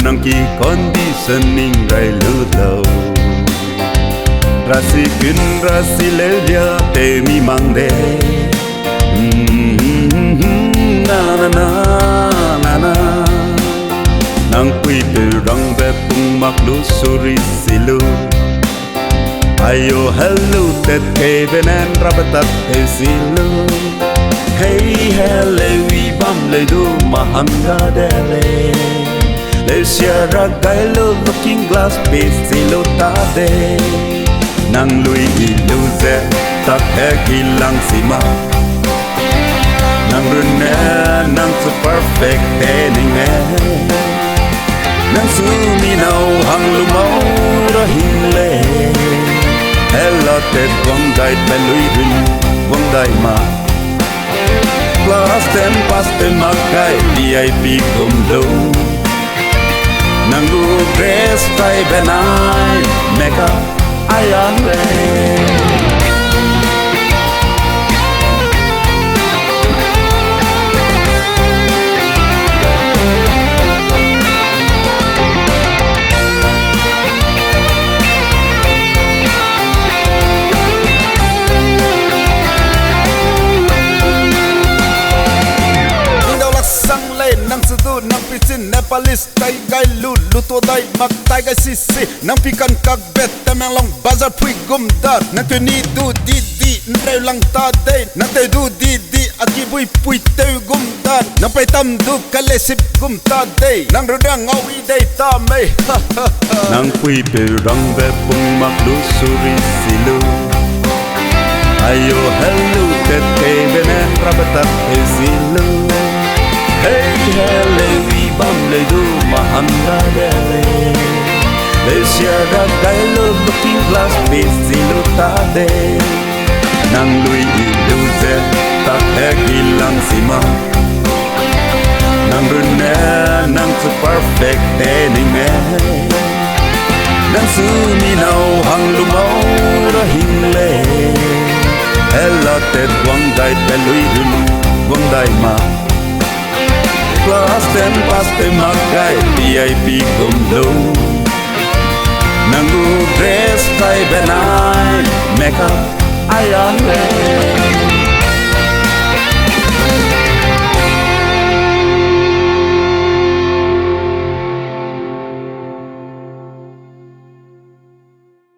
nang ki conditioning rai lu lâu rasi kun rasi lelia te mi mang de na na na na na nang quy từ rong ve pung mak lu suri silu ayo hello tet ke venen rabatat e silu hey heleu bam le du mahanga delei le sia gai lo looking glass piece silu tada nangnui iluze tak he kilang sima nang rune nang so perfect teninge nang sumi nau hang lu mau ra hile hello te wang dai pe lui dun wang dai ma class ten pas te makai VIP kum lo nang gu dress tai benai makeup anre nang sudu nang pisin Nepalis tai gai lu to dai mak tai gai sisi nang pikan kak bet temang long bazar pui gum dar nang tu ni du di nre lang ta dei nang te du di aki bui pui te gum dar nang pai tam du kale sip gum ta dei nang rudang ngawi dei ta mei nang pui pe rang ve pung mak lu suri silu ayo hello te te venen rabatat e silu hey heleu bam le du mahanga delei le sia gai lo looking glass piece silu tada nangnui iluze tak he kilang sima nang rune nang so perfect teninge nang sumi nau hang lu mau ra hile hello te wang dai pe lui dun wang dai ma class ten pas te makai VIP kum lo nangu dress tai benai makeup anre